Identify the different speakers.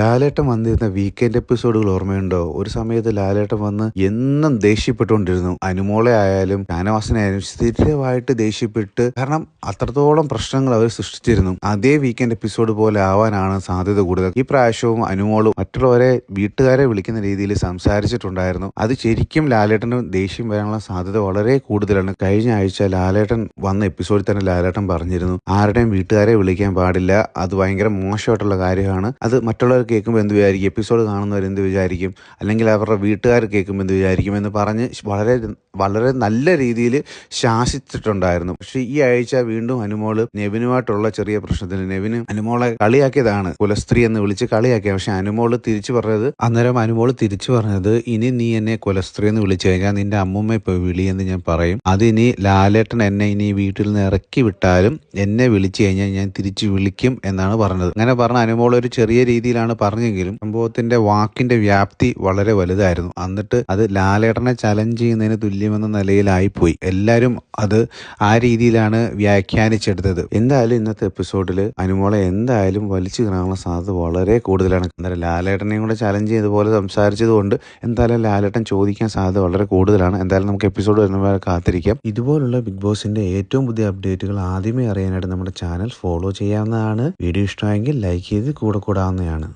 Speaker 1: ലാലേട്ടൻ വന്നിരുന്ന വീക്കെൻഡ് എപ്പിസോഡുകൾ ഓർമ്മയുണ്ടോ? ഒരു സമയത്ത് ലാലേട്ടൻ വന്ന് എന്നും ദേഷ്യപ്പെട്ടുകൊണ്ടിരുന്നു. അനുമോളെ ആയാലും ഷാനവാസിനായാലും സ്ഥിരമായിട്ട് ദേഷ്യപ്പെട്ട്, കാരണം അത്രത്തോളം പ്രശ്നങ്ങൾ അവർ സൃഷ്ടിച്ചിരുന്നു. അതേ വീക്കെൻഡ് എപ്പിസോഡ് പോലെ ആവാനാണ് സാധ്യത കൂടുതൽ. ഈ പ്രാവശ്യവും അനുമോളും മറ്റുള്ളവരെ വീട്ടുകാരെ വിളിക്കുന്ന രീതിയിൽ സംസാരിച്ചിട്ടുണ്ടായിരുന്നു. അത് ശരിക്കും ലാലേട്ടന് ദേഷ്യം വരാനുള്ള സാധ്യത വളരെ കൂടുതലാണ്. കഴിഞ്ഞ ആഴ്ച ലാലേട്ടൻ വന്ന എപ്പിസോഡിൽ തന്നെ ലാലേട്ടൻ പറഞ്ഞിരുന്നു, ആരുടെയും വീട്ടുകാരെ വിളിക്കാൻ പാടില്ല, അത് ഭയങ്കര മോശമായിട്ടുള്ള കാര്യമാണ്. അത് മറ്റുള്ളവർ കേൾക്കുമ്പോൾ എന്ത് വിചാരിക്കും, എപ്പിസോഡ് കാണുന്നവർ എന്ത് വിചാരിക്കും, അല്ലെങ്കിൽ അവരുടെ വീട്ടുകാർ കേൾക്കുമ്പോൾ എന്ത് വിചാരിക്കും എന്ന് പറഞ്ഞ് വളരെ വളരെ നല്ല രീതിയിൽ ശാസിച്ചിട്ടുണ്ടായിരുന്നു. പക്ഷേ ഈ ആഴ്ച വീണ്ടും അനുമോള് നെവിനുമായിട്ടുള്ള ചെറിയ പ്രശ്നത്തിന് നെവിന് അനുമോളെ കളിയാക്കിയതാണ്, കുലസ്ത്രീ എന്ന് വിളിച്ച് കളിയാക്കിയ. പക്ഷെ അനുമോള് തിരിച്ചു പറഞ്ഞത് ഇനി നീ എന്നെ കുലസ്ത്രീ എന്ന് വിളിച്ചു കഴിഞ്ഞാൽ നിന്റെ അമ്മൂമ്മ ഇപ്പോൾ വിളിയെന്ന് ഞാൻ പറയും. അതിനി ലാലേട്ടൻ എന്നെ ഇനി വീട്ടിൽ നിന്ന് ഇറക്കി വിട്ടാലും എന്നെ വിളിച്ചു കഴിഞ്ഞാൽ ഞാൻ തിരിച്ചു വിളിക്കും എന്നാണ് പറഞ്ഞത്. അങ്ങനെ പറഞ്ഞ അനുമോൾ ഒരു ചെറിയ രീതിയിലാണ് പറഞ്ഞെങ്കിലും സംഭവത്തിന്റെ വാക്കിന്റെ വ്യാപ്തി വളരെ വലുതായിരുന്നു. എന്നിട്ട് അത് ലാലേട്ടനെ ചലഞ്ച് ചെയ്യുന്നതിന് തുല്യമെന്ന നിലയിലായിപ്പോയി. എല്ലാവരും അത് ആ രീതിയിലാണ് വ്യാഖ്യാനിച്ചെടുത്തത്. എന്തായാലും ഇന്നത്തെ എപ്പിസോഡിൽ അനുമോളെ എന്തായാലും വലിച്ചു കയറാനുള്ള സാധ്യത വളരെ കൂടുതലാണ്. എന്തായാലും ലാലേട്ടനെയും കൂടെ ചലഞ്ച് ചെയ്തതുപോലെ സംസാരിച്ചത് കൊണ്ട് എന്തായാലും ലാലേട്ടൻ ചോദിക്കാൻ സാധ്യത വളരെ കൂടുതലാണ്. എന്തായാലും നമുക്ക് എപ്പിസോഡ് വരുന്നവരെ കാത്തിരിക്കാം. ഇതുപോലുള്ള ബിഗ് ബോസിന്റെ ഏറ്റവും പുതിയ അപ്ഡേറ്റുകൾ ആദ്യമേ അറിയാനായിട്ട് നമ്മുടെ ചാനൽ ഫോളോ ചെയ്യാവുന്നതാണ്. വീഡിയോ ഇഷ്ടമായെങ്കിൽ ലൈക്ക് ചെയ്ത് കൂടാവുന്നതാണ്.